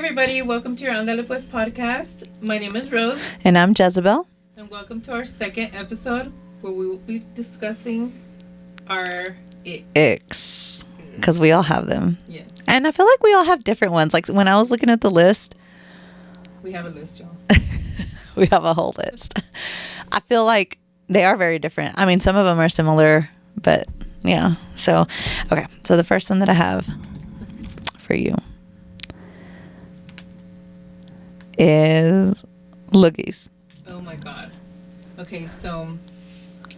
everybody, welcome to your Andale Pues podcast. My name is Rose. And I'm Jezebel. And welcome to our second episode where we will be discussing our ICKS. Because we all have them. Yes. And I feel like we all have different ones. Like when I was looking at the list. We have a list, y'all. We have a whole list. I feel like they are very different. I mean, some of them are similar, but yeah. So, okay. So the first one that I have for you is loogies. Oh my god. Okay, so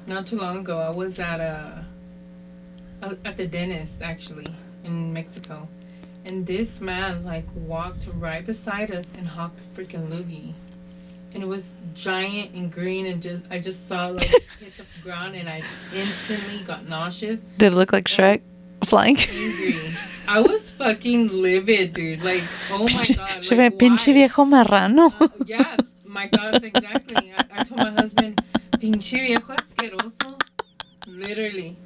not too long ago I was at the dentist actually in Mexico, and this man like walked right beside us and hawked a freaking loogie, and it was giant and green, and I just saw it, like hit the ground, and I instantly got nauseous. Did it look like Shrek flying? Angry. I was fucking livid, dude. Like, oh my god. Like, pinche viejo marrano. Yeah, my thoughts exactly. I told my husband, pinche viejo asqueroso. Literally.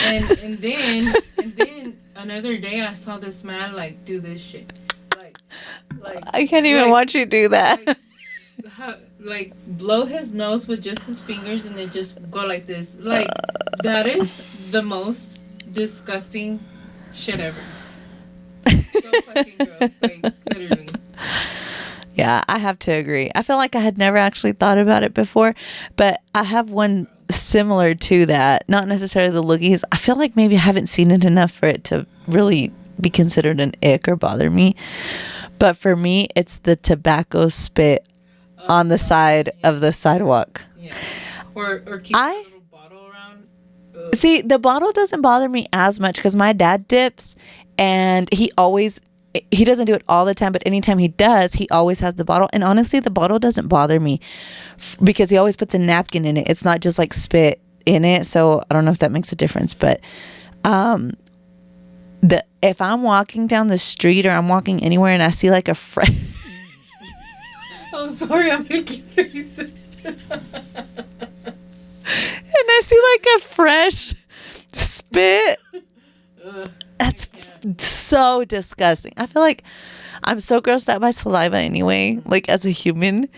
And then another day I saw this man like do this shit. Like I can't even watch you do that. Like blow his nose with just his fingers and then just go like this. Like that is the most disgusting shit ever. So fucking gross. Like literally. Yeah, I have to agree. I feel like I had never actually thought about it before, but I have one similar to that. Not necessarily the loogies. I feel like maybe I haven't seen it enough for it to really be considered an ick or bother me. But for me, it's the tobacco spit on the side of the sidewalk. Yeah. Or keep a little bottle around. Ugh. See, the bottle doesn't bother me as much because my dad dips, and he doesn't do it all the time, but anytime he does, he always has the bottle. And honestly, the bottle doesn't bother me because he always puts a napkin in it. It's not just like spit in it. So I don't know if that makes a difference, but if I'm walking down the street or I'm walking anywhere and I see like a fresh Oh, sorry, I'm making faces. and I see like a fresh spit, that's so disgusting. I feel like I'm so grossed out by saliva anyway, like as a human,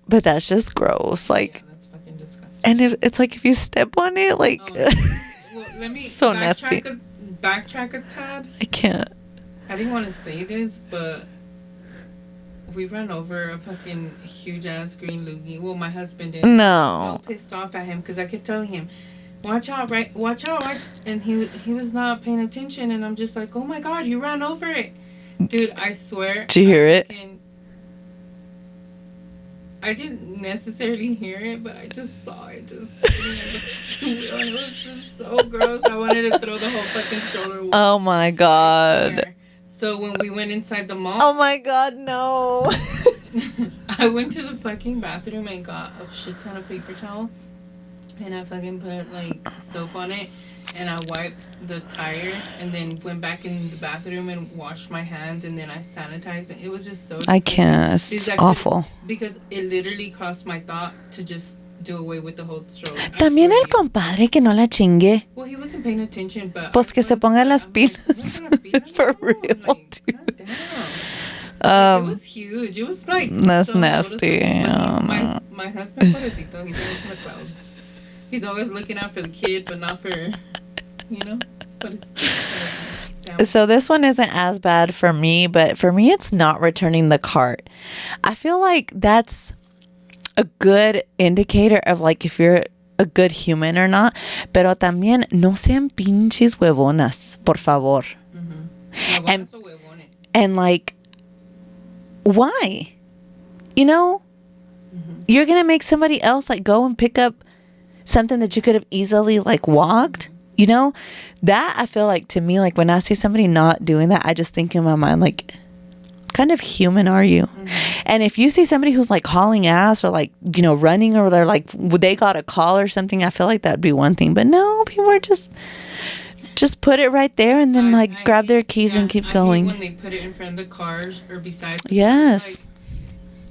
but that's just gross. Like, yeah, that's fucking disgusting. and it's like if you step on it, like well, let me so nasty. Backtrack a tad. I can't. I didn't want to say this, but we ran over a fucking huge ass green loogie. Well, my husband did. No. So pissed off at him because I kept telling him, watch out, right? And he was not paying attention, and I'm just like, oh my god, you ran over it. Dude, I swear. Did you hear it? I didn't necessarily hear it, but I just saw it just sitting on the wheel, and it was just so gross. I wanted to throw the whole fucking stroller away. Oh my god. So when we went inside the mall, Oh my god, no. I went to the fucking bathroom and got a shit ton of paper towel, and I fucking put like soap on it, and I wiped the tire, and then went back in the bathroom and washed my hands, and then I sanitized it. It was just so I can't. It's awful. Because it literally crossed my thought to just do away with the whole stroller. También el compadre que no la chingue. Well, he wasn't paying attention, but Pues que se ponga las pilas. For real, like, dude. It was huge. It was like That's so nasty. noticeable. But my husband, pobrecito, he lives in the clouds. He's always looking out for the kid, but not for, So this one isn't as bad for me, but for me, it's not returning the cart. I feel like that's a good indicator of like if you're a good human or not. Pero también no sean pinches huevonas, por favor. Mm-hmm. And like, why? You're gonna make somebody else like go and pick up something that you could have easily like walked. That I feel like, to me, like when I see somebody not doing that, I just think in my mind, like, kind of human are you? Mm-hmm. And if you see somebody who's like hauling ass or like, running, or they're like, they got a call or something, I feel like that'd be one thing. But no, people are just put it right there and then grab their keys and keep going. When they put it in front of the cars or beside them. Yes.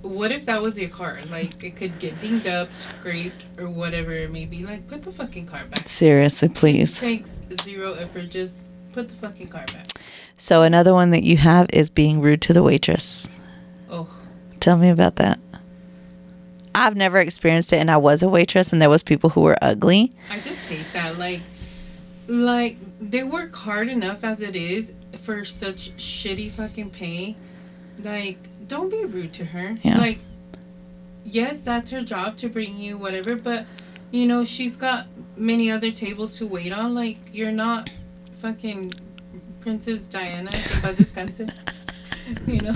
What if that was your car? Like, it could get dinged up, scraped, or whatever it may be. Like, put the fucking car back. Seriously, please. It takes zero effort. Just put the fucking car back. So another one that you have is being rude to the waitress. Oh. Tell me about that. I've never experienced it, and I was a waitress, and there was people who were ugly. I just hate that. Like they work hard enough as it is for such shitty fucking pay. Like, don't be rude to her. Yeah. Like, yes, that's her job to bring you whatever, but you know she's got many other tables to wait on. Like, you're not fucking Princess Diana. You know.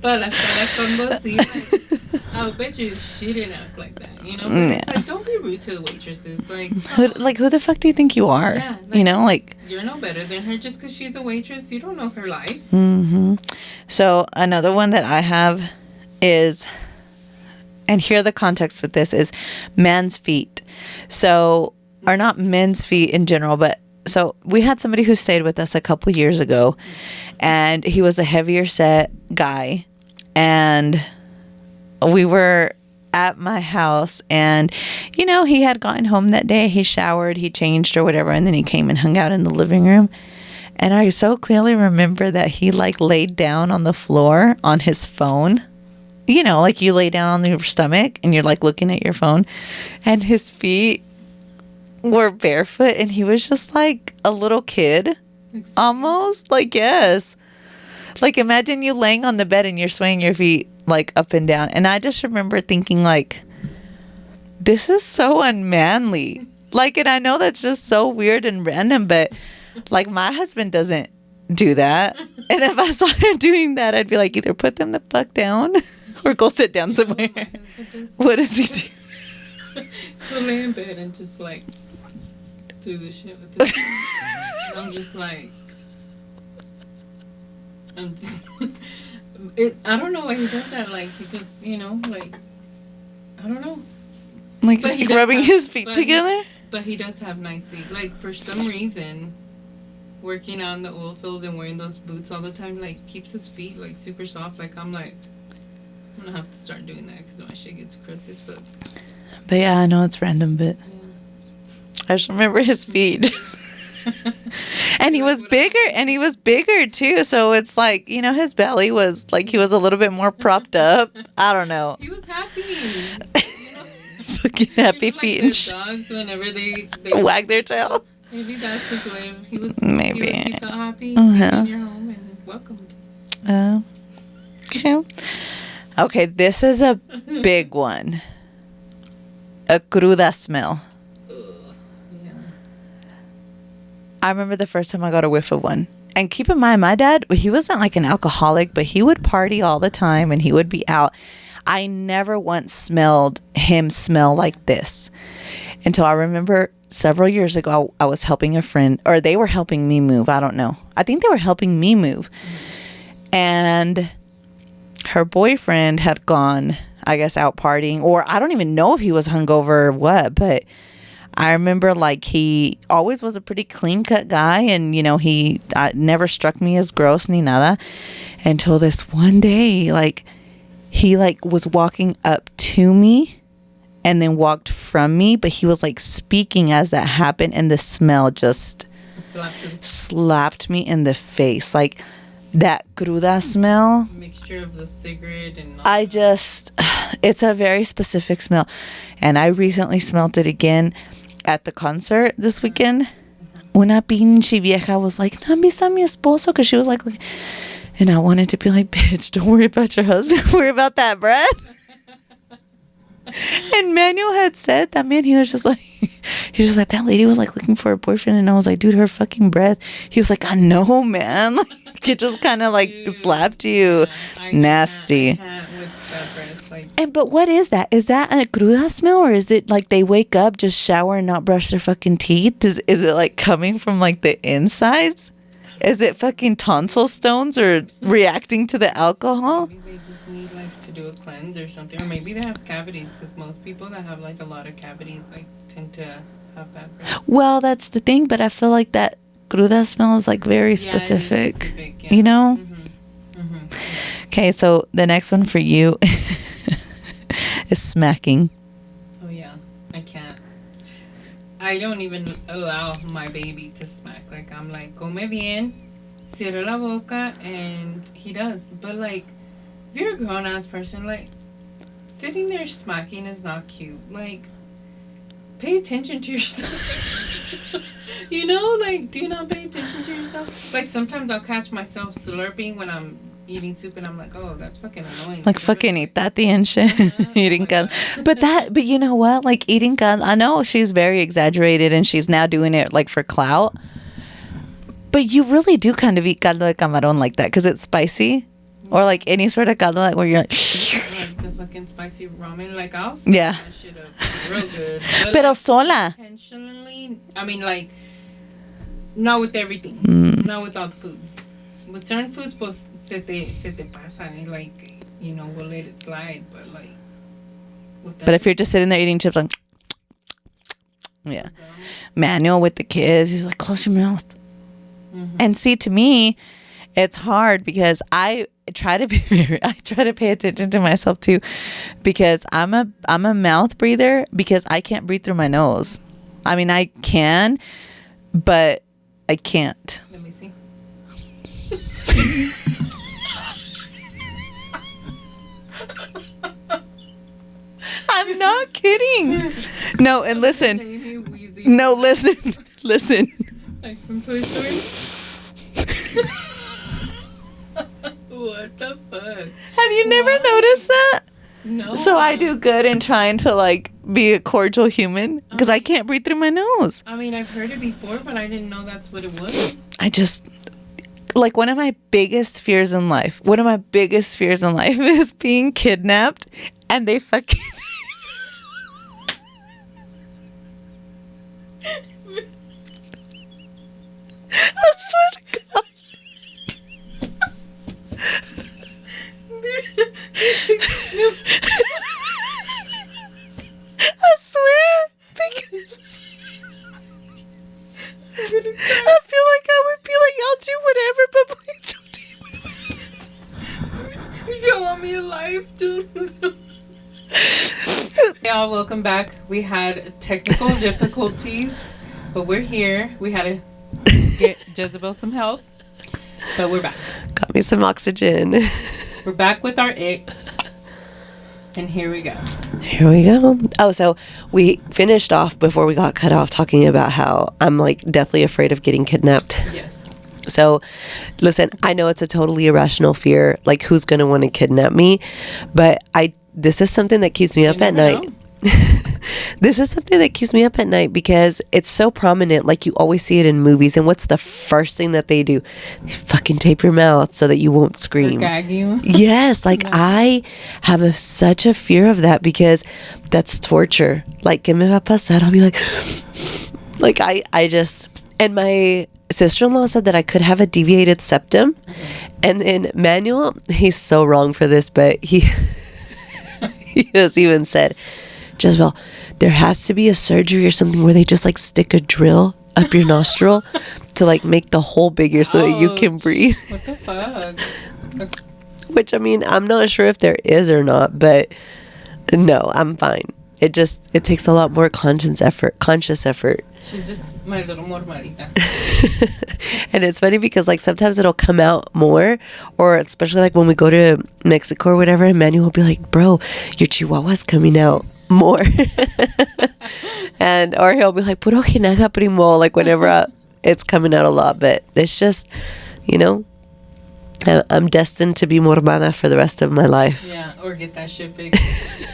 But hasta la Congo, sí, like, I'll bet you she didn't act like that, you know? But it's like, don't be rude to the waitresses. Like, who the fuck do you think you are? Yeah, you know, like... You're no better than her just because she's a waitress. You don't know her life. Mm-hmm. So, another one that I have is... And here the context with this is man's feet. So, or not men's feet in general, but... So we had somebody who stayed with us a couple years ago, and he was a heavier set guy, and we were at my house, and you know, he had gotten home that day, he showered, he changed or whatever, and then he came and hung out in the living room. And I so clearly remember that he like laid down on the floor on his phone. You know, like you lay down on your stomach and you're like looking at your phone, and his feet were barefoot, and he was just like a little kid. Almost. Like, yes. Like, imagine you laying on the bed and you're swaying your feet like up and down. And I just remember thinking like, this is so unmanly. Like, and I know that's just so weird and random, but like my husband doesn't do that. And if I saw him doing that, I'd be like, either put them the fuck down or go sit down somewhere. What does he do? He'll lay in bed and just like do the shit with this. I'm just like, I don't know why he does that. Like, he just, you know, like, I don't know. Like, he's like rubbing his feet together? But he does have nice feet. Like, for some reason, working on the oil field and wearing those boots all the time, like, keeps his feet, like, super soft. Like, I'm like, I'm gonna have to start doing that because my shit gets crusty as fuck. But yeah, I know it's random, but I just remember his feet. And he was bigger too, so it's like, you know, his belly was like, he was a little bit more propped up. I don't know. He was happy. You know? Fucking happy feet and dogs whenever they wag their tail. Maybe that's his way of, he felt happy being in your home and welcomed. Okay, this is a big one. A cruda smell. Yeah. I remember the first time I got a whiff of one. And keep in mind, my dad, he wasn't like an alcoholic, but he would party all the time and he would be out. I never once smelled him smell like this until I remember several years ago, I was helping a friend, or they were helping me move. I don't know. I think they were helping me move. And her boyfriend had gone, I guess, out partying, or I don't even know if he was hungover or what, but I remember like he always was a pretty clean cut guy, and you know, he never struck me as gross ni nada until this one day, like he like was walking up to me and then walked from me, but he was like speaking as that happened, and the smell just slapped me in the face, like that cruda smell. Mixture of the cigarette and all it's a very specific smell. And I recently smelled it again at the concert this weekend. Una pinche vieja was like, no, viste a mi esposo, because she was like, and I wanted to be like, bitch, don't worry about your husband, worry about that breath. And Manuel had said that, man, he was just like, that lady was like looking for a boyfriend, and I was like, dude, her fucking breath. He was like, I know, man. Like, it just kind of like slapped you. Yeah, nasty. I can't with that breath, like. And but what is that? Is that a cruda smell, or is it like they wake up, just shower, and not brush their fucking teeth? Is it like coming from like the insides? Is it fucking tonsil stones or reacting to the alcohol? Maybe they just need like to do a cleanse or something, or maybe they have cavities, because most people that have like a lot of cavities like tend to have bad breath. Well, that's the thing, but I feel like that cruda smell is like very specific. Yeah. You know? Mm-hmm. Okay, so the next one for you is smacking. Oh yeah, I can't. I don't even allow my baby to smack. Like, I'm like, come bien, cierra la boca, and he does. But, like, if you're a grown-ass person, like, sitting there smacking is not cute. Like, pay attention to yourself. You know, like, do not pay attention to yourself. Like, sometimes I'll catch myself slurping when I'm eating soup, and I'm like, oh, that's fucking annoying. Like fucking eat that and shit. Eating cal. But you know what? Like eating cal. I know she's very exaggerated and she's now doing it like for clout. But you really do kind of eat caldo de camarón like that because it's spicy, or like any sort of caldo like where you're like. Like the fucking spicy ramen, like I'll yeah. That shit up real good. But Pero like, sola. Intentionally, I mean, like, not with everything, not with all the foods. With certain foods, pues se te pasa, and like, you know, we'll let it slide. But like, with that, but if you're just sitting there eating chips, like, yeah, Manuel with the kids, he's like, close your mouth. Mm-hmm. And see, to me, it's hard because I try to pay attention to myself too, because I'm a mouth breather because I can't breathe through my nose. I mean, I can, but I can't. Let me see. I'm not kidding. No, and listen. No, listen. Like from Toy Story? What the fuck? Have you never noticed that? No. So I do good in trying to like be a cordial human because I can't breathe through my nose. I mean, I've heard it before, but I didn't know that's what it was. I just like one of my biggest fears in life is being kidnapped and they fucking I swear to God. I swear, because I feel like I would be like, I'll do whatever, but please don't take me. You don't want me alive, dude. Y'all, welcome back. We had technical difficulties, but we're here. We had to get Jezebel some help, but we're back. Got me some oxygen. We're back with our icks, and here we go. Here we go. Oh, so we finished off before we got cut off talking about how I'm like deathly afraid of getting kidnapped. Yes. So, listen, I know it's a totally irrational fear. Like, who's going to want to kidnap me? But this is something that keeps me up at night. This is something that keeps me up at night because it's so prominent. Like, you always see it in movies. And what's the first thing that they do? They fucking tape your mouth so that you won't scream. Or gag you. Yes. Like, I have such a fear of that because that's torture. Like, ¿qué me va a pasar? I'll be like I just, and my sister-in-law said that I could have a deviated septum. And then Manuel, he's so wrong for this, but he has even said, Jezebel, there has to be a surgery or something where they just like stick a drill up your nostril to like make the hole bigger so that you can breathe. What the fuck? Which, I mean, I'm not sure if there is or not, but no, I'm fine. It takes a lot more conscious effort. She's just my little mormadita. And it's funny because like sometimes it'll come out more, or especially like when we go to Mexico or whatever, and Manuel will be like, bro, your chihuahua's coming out more. And or he'll be like, puro jinaga primo, like whenever it's coming out a lot. But it's just, you know, I'm destined to be mormada for the rest of my life. Yeah, or get that shit fixed.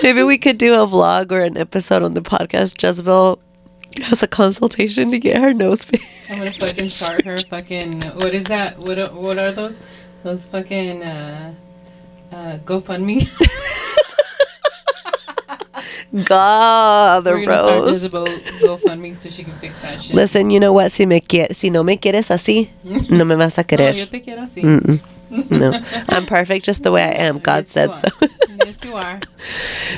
Maybe we could do a vlog or an episode on the podcast. Jezebel has a consultation to get her nose fixed. I'm gonna fucking start her fucking, what is that? What are those? Those fucking GoFundMe. God, the We're gonna start roast. Jezebel GoFundMe so she can fix that shit. Listen, you know what? Si no me quieres así, no me vas a No, querer. yo te quiero así. No, I'm perfect just the way I am. God Yes, said you so. are. Yes, you are.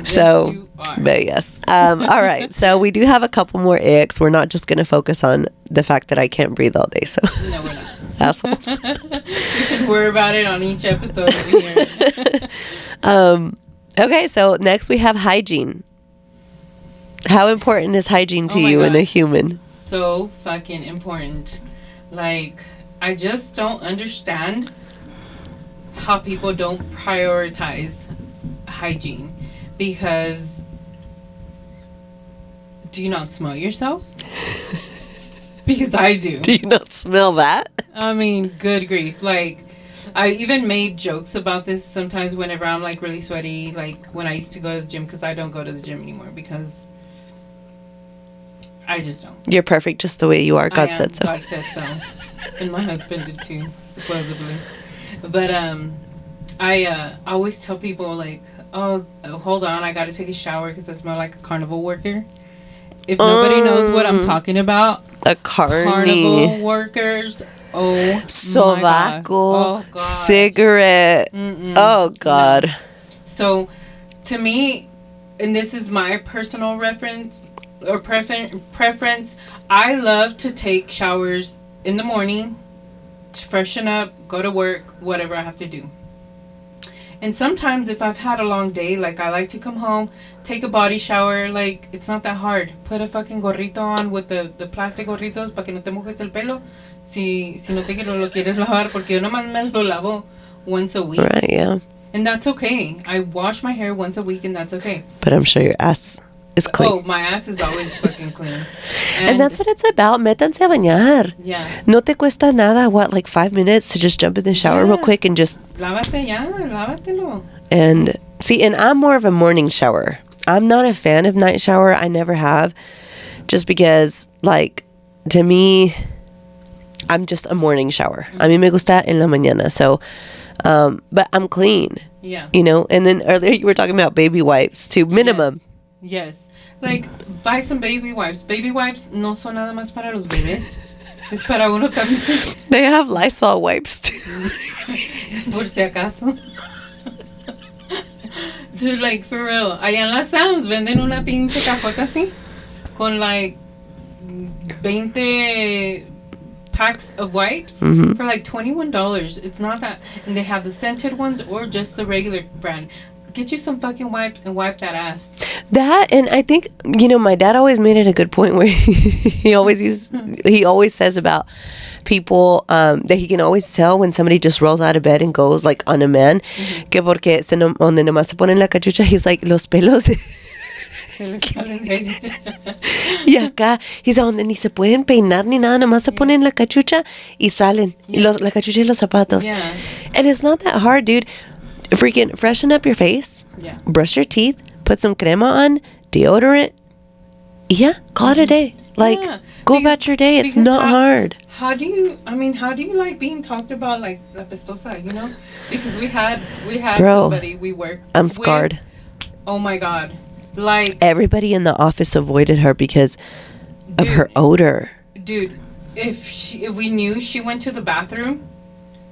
So, Yes, you are. but yes. All right. So we do have a couple more icks. We're not just going to focus on the fact that I can't breathe all day. So No, we're not. assholes. You can worry about it on each episode over here. Okay. So next we have hygiene. How important is hygiene to Oh my you in a God. human? So fucking important. Like, I just don't understand how people don't prioritize hygiene. Because do you not smell yourself? Because I do. Do you not smell that? I mean, good grief. Like, I even made jokes about this sometimes whenever I'm like really sweaty, like when I used to go to the gym, because I don't go to the gym anymore because I just don't. You're perfect just the way you are. God I am. said so. God said so. And my husband did too, supposedly. But I always tell people like, oh, hold on, I got to take a shower because I smell like a carnival worker. If nobody knows what I'm talking about, A carny. carnival workers. Oh, my God. Sovaco. Oh, God. Cigarette. Mm-mm. Oh, God. No. So, to me, and this is my personal reference or preference, I love to take showers in the morning to freshen up, go to work, whatever I have to do. And sometimes if I've had a long day, like I like to come home, take a body shower, like it's not that hard. Put a fucking gorrito on with the plastic gorritos para que no te mojes el pelo. Si no te lo quieres lavar, porque yo nomás me lo lavo once a week. Right, yeah. And that's okay. I wash my hair once a week and that's okay. But I'm sure your ass is clean. Oh, my ass is always fucking clean. And that's what it's about. Métanse a bañar. Yeah. No te cuesta nada, what, like 5 minutes to just jump in the shower real Yeah. quick and just... Lávate ya, lávatelo. And see, and I'm more of a morning shower. I'm not a fan of night shower. I never have. Just because, like, to me, I'm just a morning shower. A mí me gusta en la mañana. So, but I'm clean. Yeah. You know? And then earlier you were talking about baby wipes too. Minimum. Yes. Like, buy some baby wipes. Baby wipes no son nada más para los bebés. Es para uno también. They have Lysol wipes too. Por si acaso. Dude, like, for real. Allá en las Sam's venden una pinche cajota así. Con, like, 20 packs of wipes for, like, $21. It's not that. And they have the scented ones or just the regular brand. Get you some fucking wipes and wipe that ass. That, and I think, you know, my dad always made it a good point where he always says about people that he can always tell when somebody just rolls out of bed and goes like on a man, que porque donde nomás se ponen la cachucha, he's like, los pelos de... Y acá, he's donde ni se pueden peinar ni nada, nomás se ponen la cachucha y salen. Y la cachucha y los zapatos. Yeah. And it's not that hard, dude. Freaking freshen up your face, Yeah. brush your teeth, put some crema on, deodorant. Yeah, call it a day. Like, Yeah, go because- about your day. It's because not hard. How do you like being talked about like la pestosa, you know? Because we had Bro, somebody we worked I'm with. scarred. Oh my God. Like, Everybody in the office avoided her because of Dude. her odor. dude, if we knew she went to the bathroom,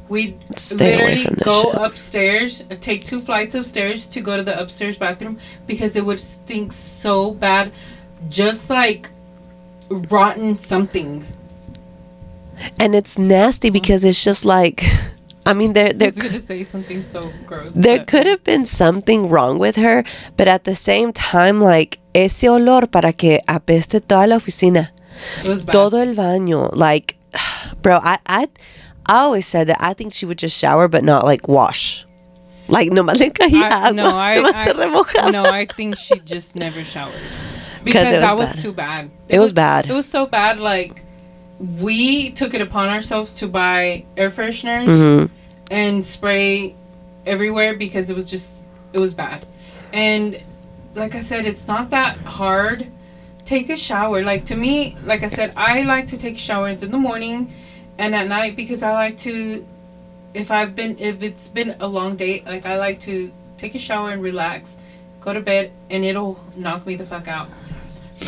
we'd Stay away literally from that go shit. upstairs, take 2 flights of stairs to go to the upstairs bathroom because it would stink so bad, just like rotten something. And it's nasty because it's just like, I mean, I was gonna say something so gross. there but- could have been something wrong with her, but at the same time, like, ese olor para que apeste toda la oficina. It was bad. Todo el baño. Like, bro, I always said that I think she would just shower, but not like wash. Like, nomás le caía agua. Nomás se remojaba. No, I think she just never showered. 'Cause Because it was that was bad. too bad. It was bad. It was so bad, like, we took it upon ourselves to buy air fresheners Mhm. and spray everywhere because it was bad. And like I said, it's not that hard. Take a shower. Like, to me, like I said, I like to take showers in the morning and at night because I like to, if it's been a long day, like, I like to take a shower and relax, go to bed, and it'll knock me the fuck out.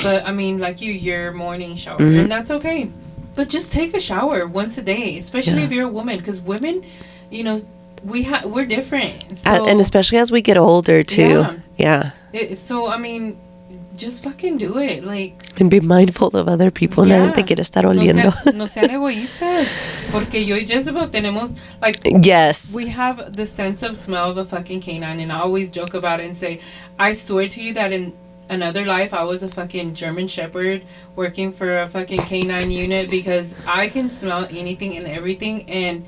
But I mean, like your morning shower, and that's okay. But just take a shower once a day, especially Yeah. if you're a woman, because women, you know, we're different. So, And especially as we get older, too. Yeah. So I mean, just fucking do it. Like, And be mindful of other people. Yeah. Nadie te quiere estar oliendo. no sean egoístas, porque yo y Jezebel tenemos, like, Yes. we have the sense of smell of a fucking canine, and I always joke about it and say, I swear to you that in another life, I was a fucking German Shepherd working for a fucking canine unit because I can smell anything and everything, and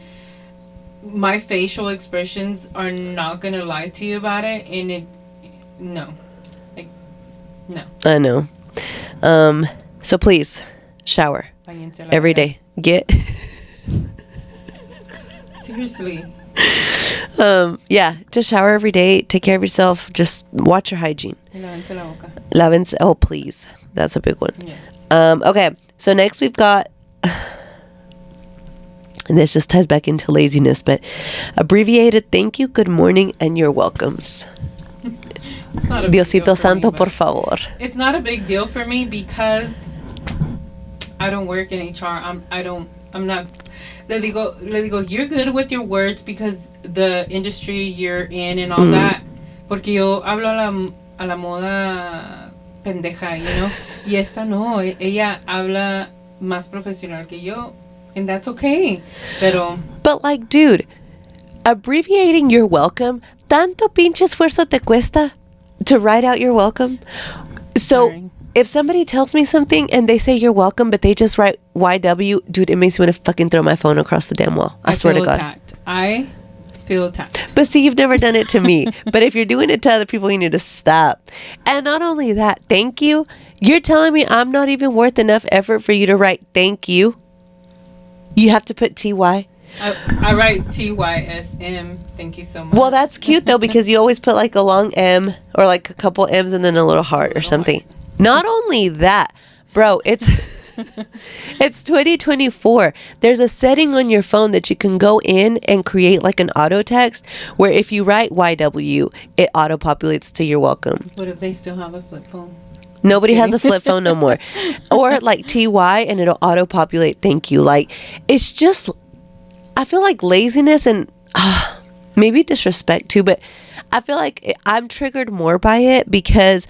my facial expressions are not gonna lie to you about it. And no, like, no. I know. So please shower every day. Get seriously. Yeah, just shower every day. Take care of yourself. Just watch your hygiene. Lávense. Oh, please. That's a big one. Yes. Okay. So next we've got, and this just ties back into laziness, but abbreviated thank you, good morning, and your welcomes. It's not a big Diosito deal for Santo, me, por favor. It's not a big deal for me because I don't work in HR. I'm not. Le digo, you're good with your words because the industry you're in and all that. Porque yo hablo a la moda pendeja, you know? Y esta no. Ella habla más profesional que yo. And that's okay. But like, dude, abbreviating your welcome, tanto pinche esfuerzo te cuesta to write out your welcome. So Sorry. if somebody tells me something and they say you're welcome, but they just write YW, dude, it makes me want to fucking throw my phone across the damn wall. I swear to God. Attacked. I feel attacked. But see, you've never done it to me. But if you're doing it to other people, you need to stop. And not only that, thank you. You're telling me I'm not even worth enough effort for you to write thank you? You have to put TY? I write TYSM. Thank you so much. Well, that's cute though, because you always put like a long M or like a couple M's and then a little heart or something. Not only that, bro, it's 2024. There's a setting on your phone that you can go in and create like an auto text where if you write YW, it auto populates to your welcome. What if they still have a flip phone? Nobody has a flip phone no more. Or like TY and it'll auto populate thank you. Like, it's just, I feel like laziness and maybe disrespect too, but I feel like I'm triggered more by it because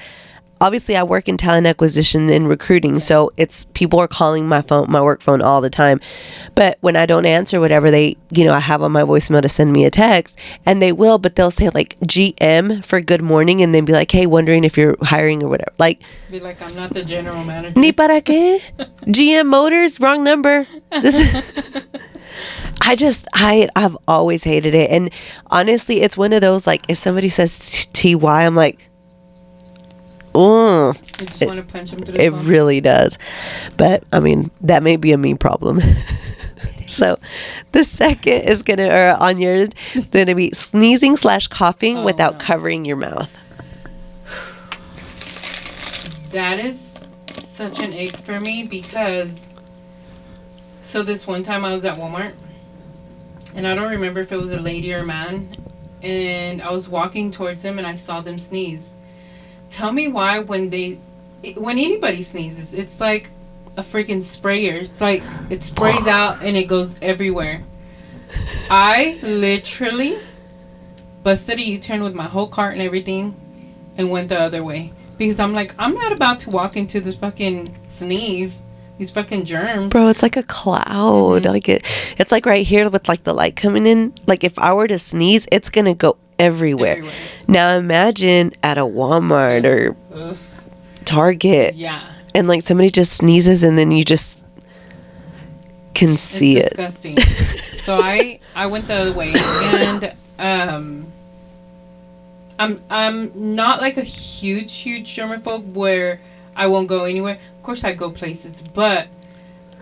obviously I work in talent acquisition and recruiting, so it's people are calling my work phone all the time. But when I don't answer whatever they, I have on my voicemail to send me a text, and they will, but they'll say like GM for good morning, and then be like, hey, wondering if you're hiring or whatever. Like, Be like, I'm not the general manager. ni para qué? GM Motors, wrong number. I've always hated it, and honestly, it's one of those like if somebody says TY, I'm like, oh, You just want to punch him through the it phone. really does. But I mean, that may be a me problem. So the second is on yours, gonna be sneezing / coughing without covering your mouth. That is such an ache for me because so this one time I was at Walmart and I don't remember if it was a lady or a man, and I was walking towards them and I saw them sneeze. Tell me why when anybody sneezes, it's like a freaking sprayer. It's like it sprays out and it goes everywhere. I literally busted a U-turn with my whole cart and everything and went the other way. Because I'm like, I'm not about to walk into this fucking sneeze. These fucking germs. Bro, it's like a cloud. Like it's like right here with like the light coming in. Like if I were to sneeze, it's gonna go everywhere. Now imagine at a Walmart or Target. Yeah. And like somebody just sneezes and then you just can see it. Disgusting. So I went the other way, and I'm not like a huge germaphobe where I won't go anywhere. Of course I go places, but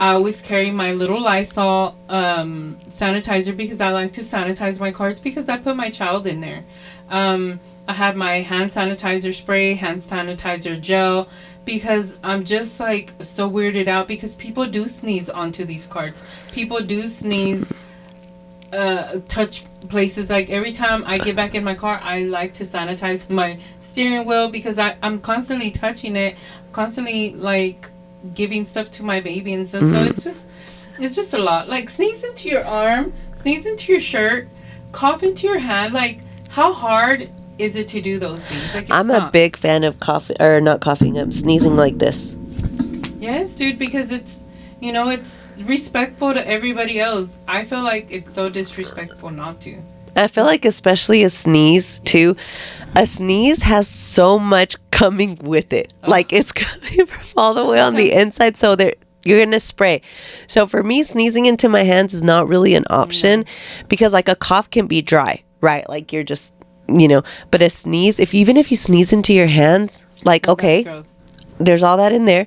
I always carry my little Lysol sanitizer because I like to sanitize my carts because I put my child in there. I have my hand sanitizer spray, hand sanitizer gel, because I'm just like so weirded out because people do sneeze onto these carts. People do sneeze, touch places. Like every time I get back in my car, I like to sanitize my steering wheel because I'm constantly touching it, constantly like giving stuff to my baby and stuff. So it's just a lot. Like sneeze into your arm, sneeze into your shirt, cough into your hand. Like how hard is it to do those things? Like I'm a big fan of sneezing like this. Yes, dude, because it's it's respectful to everybody else. I feel like it's so disrespectful not to. I feel like especially a sneeze too. A sneeze has so much coming with it. Like it's coming from all the way on the inside. So you're going to spray. So for me, sneezing into my hands is not really an option because like a cough can be dry, right? Like you're just, but a sneeze, even if you sneeze into your hands, like, okay, there's all that in there.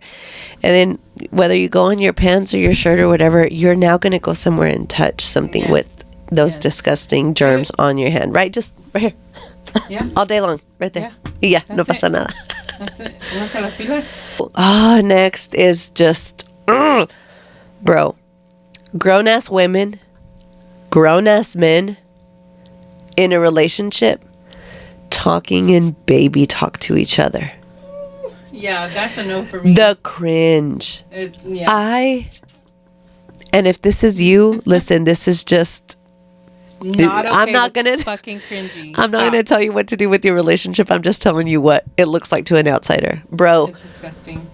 And then whether you go on your pants or your shirt or whatever, you're now going to go somewhere and touch something with those disgusting germs on your hand, right? Just right here. Yeah. All day long, right there. Yeah, no pasa nada. That's it. Pónganse las pilas. Next is just, bro, grown-ass women, grown-ass men in a relationship talking in baby talk to each other. Yeah, that's a no for me. The cringe. And if this is you, listen, this is just... Not okay. I'm not gonna fucking cringy. I'm not gonna tell you what to do with your relationship. I'm just telling you what it looks like to an outsider, bro. It's disgusting.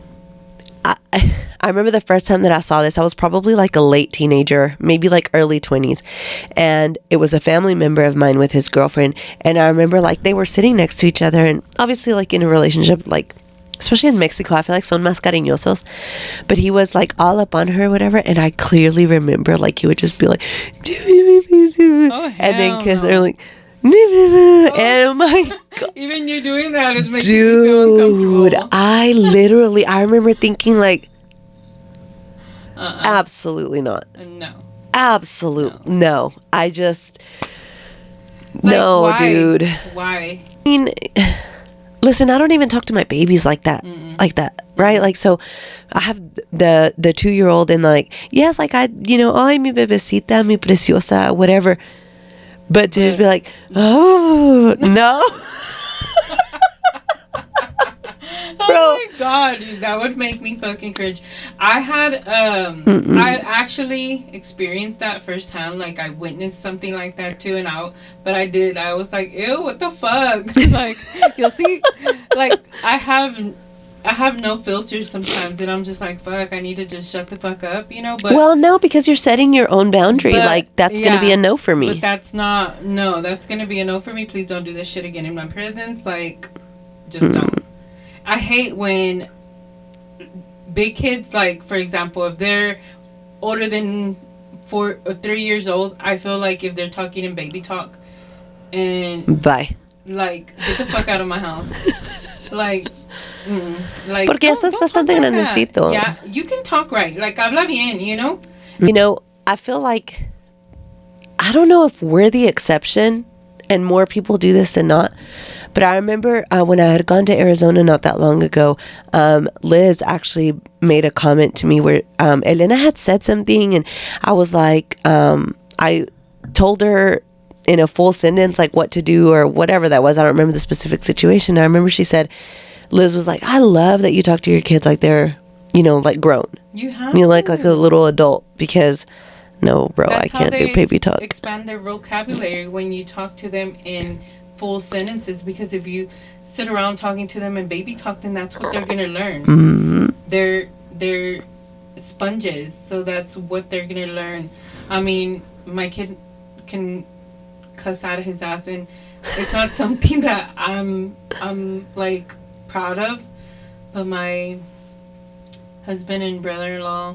I remember the first time that I saw this. I was probably like a late teenager, maybe like early 20s, and it was a family member of mine with his girlfriend. And I remember like they were sitting next to each other, and obviously like in a relationship, like especially in Mexico, I feel like son más cariñosos. But he was like all up on her or whatever, and I clearly remember like he would just be like, and then kiss her like, oh my God. Even you doing that is making me feel uncomfortable. I remember thinking like, absolutely not. No. Absolute no. I just Like, no, why? dude. Why? I mean, listen, I don't even talk to my babies like that. Like that, right? Like, so I have the 2-year-old and like, yes, like ay, mi bebecita, mi preciosa, whatever. But to just be like, oh, no. Oh my God, dude, that would make me fucking cringe. I had, I actually experienced that firsthand. Like, I witnessed something like that too, I was like, ew, what the fuck? Like, you'll see, like, I have no filters sometimes, and I'm just like, fuck, I need to just shut the fuck up, But well, no, because you're setting your own boundary. Like, that's going to be a no for me. But that's going to be a no for me. Please don't do this shit again in my presence. Like, just don't. I hate when big kids, like, for example, if they're older than 4 or 3 years old, I feel like if they're talking in baby talk, and bye. Like, get the fuck out of my house. Like, porque ya estás bastante grandecito. Yeah, you can talk right. Like, habla bien, I feel like, I don't know if we're the exception and more people do this than not. But I remember when I had gone to Arizona not that long ago, Liz actually made a comment to me where Elena had said something, and I was like, I told her in a full sentence like what to do or whatever that was. I don't remember the specific situation. I remember she said, Liz was like, I love that you talk to your kids like they're, like grown. You have like a little adult, because no, bro, that's I can't do baby talk. Expand their vocabulary when you talk to them in full sentences, because if you sit around talking to them in baby talk, then that's what they're gonna learn. They're sponges, so that's what they're gonna learn. I mean, my kid can cuss out of his ass, and it's not something that I'm like proud of, but my husband and brother-in-law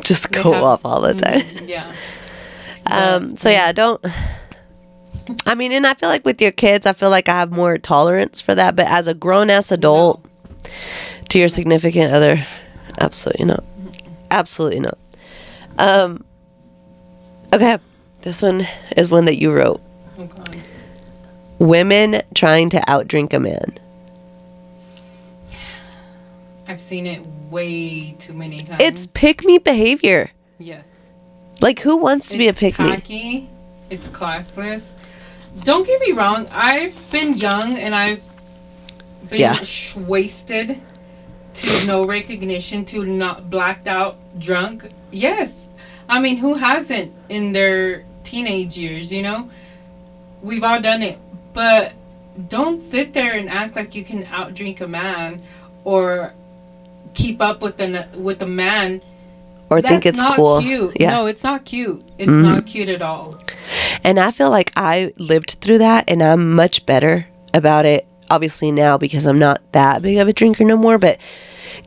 just go off all the time. So yeah, don't. I mean, and I feel like with your kids, I feel like I have more tolerance for that. But as a grown-ass adult, to your significant other, absolutely not. Absolutely not. Okay, this one is one that you wrote. Oh, God. Women trying to outdrink a man. I've seen it way too many times. It's pick-me behavior. Yes. Like, who wants to be a pick-me? It's tacky. It's classless. Don't get me wrong. I've been young and I've been wasted to no recognition, to not blacked out, drunk. Yes. I mean, who hasn't in their teenage years, We've all done it. But don't sit there and act like you can outdrink a man or keep up with a man. Or think it's cool. Cute. Yeah. No, it's not cute. It's not cute at all. And I feel like I lived through that, and I'm much better about it, obviously now, because I'm not that big of a drinker no more, but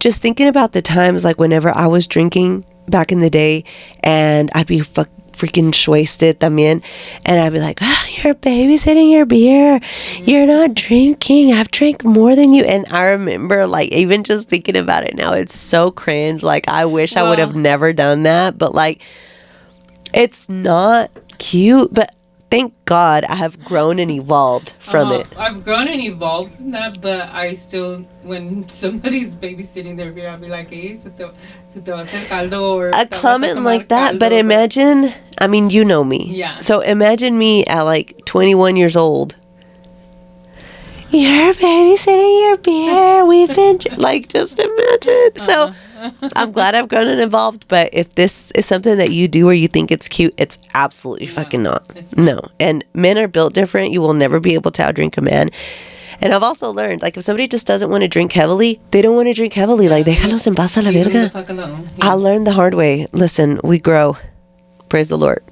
just thinking about the times like whenever I was drinking back in the day, and I'd be freaking wasted también, and I'd be like, you're babysitting your beer, you're not drinking, I've drank more than you. And I remember, like, even just thinking about it now, it's so cringe. Like, I wish I would have never done that, but like, it's not cute. But thank God I have grown and evolved from it. I've grown and evolved from that, but I still, when somebody's babysitting their beer, I'll be like, hey, se te va a hacer caldo, or A comment like that, but imagine, I mean, you know me. Yeah. So imagine me at like 21 years old. You're babysitting your beer. We've been, like, just imagine. So I'm glad I've grown and evolved, but if this is something that you do or you think it's cute, it's absolutely fucking not. No. And men are built different. You will never be able to outdrink a man. And I've also learned, like, if somebody just doesn't want to drink heavily, they don't want to drink heavily. Like, déjalos en paz a la verga. I learned the hard way. Listen, we grow. Praise the Lord.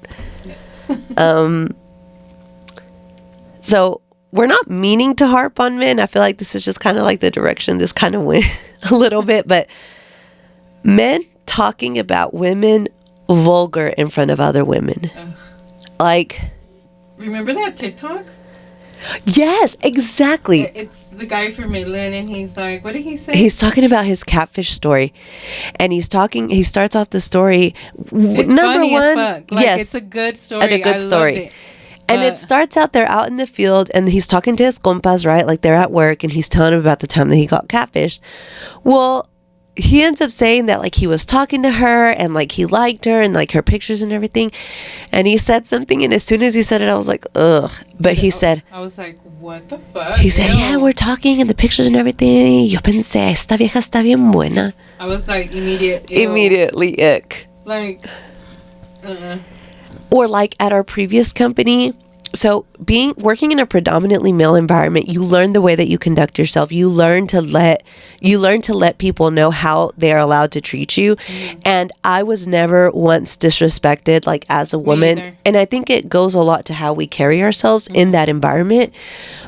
So we're not meaning to harp on men. I feel like this is just kind of like the direction this kind of went a little bit. But men talking about women vulgar in front of other women. Like, remember that TikTok? Yes, exactly. It's the guy from Midland, and he's like, what did he say? He's talking about his catfish story, and he starts off the story. It's number funny one, as fuck. Like, yes, it's a good story. and a good story. Loved it. And it starts out, they're out in the field, and he's talking to his compas, right? Like, they're at work, and he's telling them about the time that he got catfished. Well, he ends up saying that, like, he was talking to her, and, like, he liked her, and, like, her pictures and everything. And he said something, and as soon as he said it, I was like, ugh. But he said, I was like, what the fuck? he said, yeah, we're talking, and the pictures and everything. Yo pensé, esta vieja está bien buena. I was like, immediately, ick. Like, Or like at our previous company, so working in a predominantly male environment, you learn the way that you conduct yourself. You learn to let people know how they are allowed to treat you. Mm-hmm. And I was never once disrespected, like, as a woman. And I think it goes a lot to how we carry ourselves in that environment.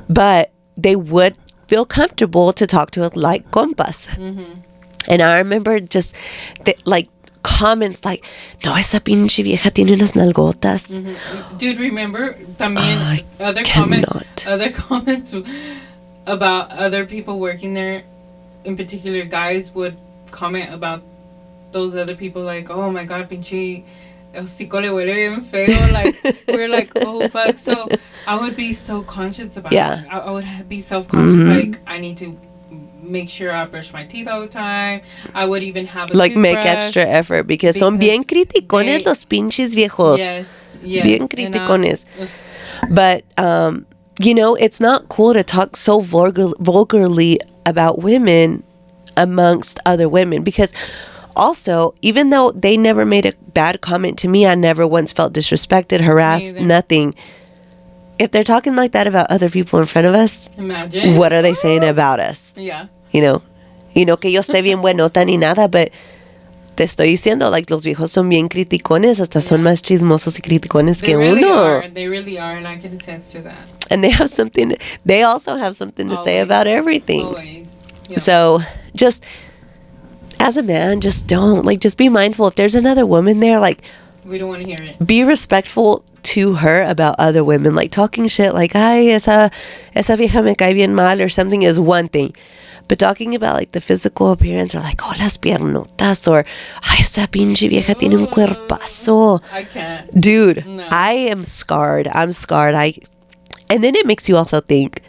But they would feel comfortable to talk to us like compas. Mm-hmm. And I remember just like comments like, no, esa pinche vieja tiene unas nalgotas. Mm-hmm. Dude, remember también other comments about other people working there, in particular guys would comment about those other people, like, oh my god, pinche hocico le huele bien feo. Like, we're like, oh fuck. So I would be so conscious about it. I would be self-conscious, like, I need to make sure I brush my teeth all the time. I would even have a like toothbrush, make extra effort because son bien criticones los pinches viejos. Yes. Bien criticones. But you know, it's not cool to talk so vulgarly about women amongst other women, because also, even though they never made a bad comment to me, I never once felt disrespected, harassed, nothing. If they're talking like that about other people in front of us, imagine what are they saying about us? Yeah. You know, que yo esté bien buenota ni nada, but te estoy diciendo, like, los viejos son bien criticones, hasta son más chismosos y criticones que uno. They really are, and I can attest to that. And they also have something to say about everything. Always. Yeah. So, just, as a man, just be mindful. If there's another woman there, like, we don't want to hear it. Be respectful to her about other women. Like, talking shit like, ay, esa vieja me cae bien mal or something is one thing. But talking about, like, the physical appearance, or like, oh, las piernotas, or ay, esa pinche vieja tiene un cuerpazo. I can't. Dude, no. I am scarred. I'm scarred. And then it makes you also think,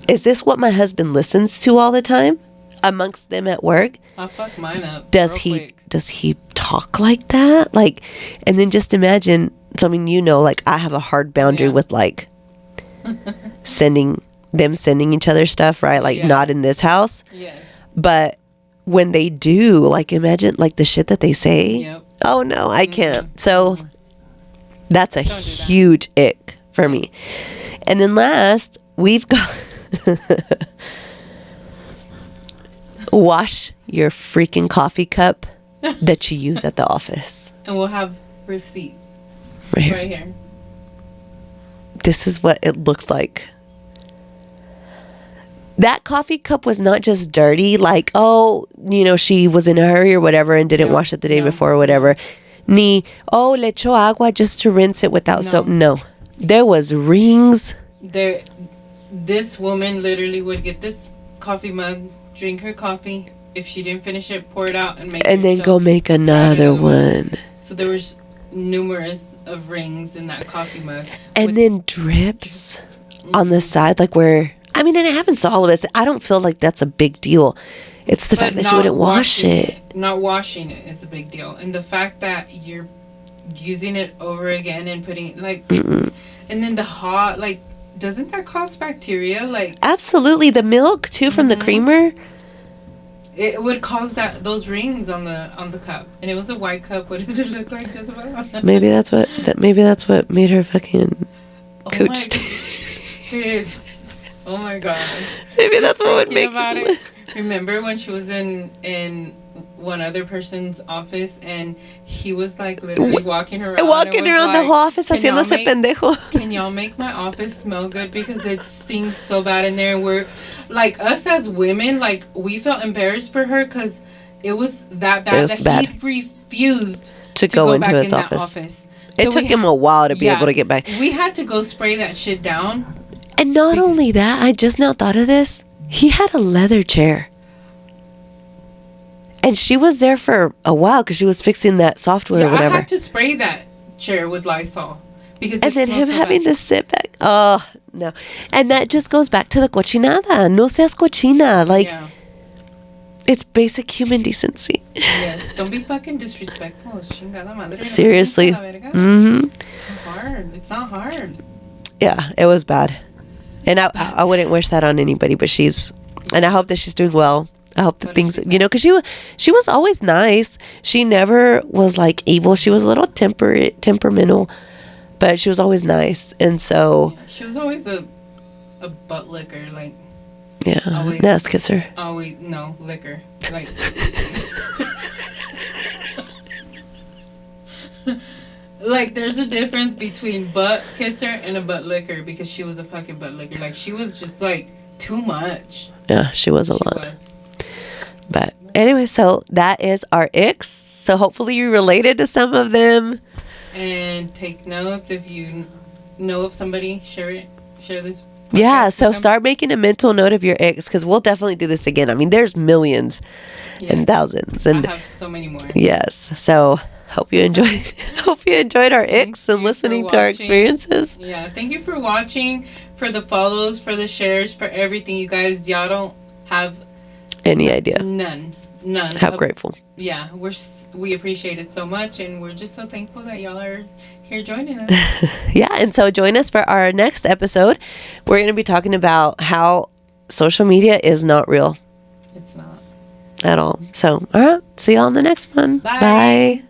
is this what my husband listens to all the time amongst them at work? I'll fuck mine up. Does he talk like that? Like, and then just imagine, so I mean, you know, like, I have a hard boundary with, like, sending each other stuff, right? Like, not in this house. Yes. But when they do, like, imagine, like, the shit that they say. Yep. Oh, no, I can't. So that's a huge ick for me. And then last, we've got... Wash your freaking coffee cup that you use at the office. And we'll have receipts. Right here. This is what it looked like. that coffee cup was not just dirty, like, oh, she was in a hurry or whatever and didn't wash it the day before or whatever. Ni, oh, le echo agua just to rinse it without soap. No. There was rings. This woman literally would get this coffee mug, drink her coffee. If she didn't finish it, pour it out and then go make another one. So there was numerous of rings in that coffee mug. And then drips on the side, like where... I mean, and it happens to all of us. I don't feel like that's a big deal. It's the fact that she wouldn't wash it. Not washing it is a big deal. And the fact that you're using it over again and putting it, like... And then the hot, like... Doesn't that cause bacteria? Like... Absolutely. The milk, too, from the creamer... It would cause those rings on the cup, and it was a white cup. What did it look like, Jezebel? Maybe that's what made her fucking cooch. Oh my god. Maybe that's what would make it. Remember when she was in one other person's office and he was like literally walking around the whole office haciéndose pendejo. Can y'all make my office smell good because it stinks so bad in there? And we're like, us as women, like, we felt embarrassed for her because it was that bad he refused to go into his office. It took him a while to be able to get back. We had to go spray that shit down. And not only that, I just now thought of this. He had a leather chair. And she was there for a while because she was fixing that software or whatever. I had to spray that chair with Lysol. And then him having to sit back. Oh, no. And that just goes back to the cochinada. No seas cochina. Like, it's basic human decency. Yes. Don't be fucking disrespectful. Chingada madre. Seriously. It's not hard. Yeah, it was bad. And I wouldn't wish that on anybody, but and I hope that she's doing well. I hope that things, because she was always nice. She never was like evil. She was a little temperamental, but she was always nice. And so she was always a butt licker, like ass kisser. Always liquor, like. Like, there's a difference between butt kisser and a butt licker because she was a fucking butt licker. Like, she was just like too much. Yeah, she was a lot. But anyway, so that is our icks. So hopefully you related to some of them. And take notes. If you know of somebody, share this. Yeah, so start making a mental note of your icks because we'll definitely do this again. I mean, there's millions and thousands. And I have so many more. Yes. So hope you enjoyed our icks and listening to our experiences. Yeah, thank you for watching, for the follows, for the shares, for everything, you guys. Y'all don't have any idea. None. How grateful. Yeah, we appreciate it so much, and we're just so thankful that y'all are here joining us. Yeah, and so join us for our next episode. We're going to be talking about how social media is not real. It's not. At all. So, all right. See y'all on the next one. Bye. Bye.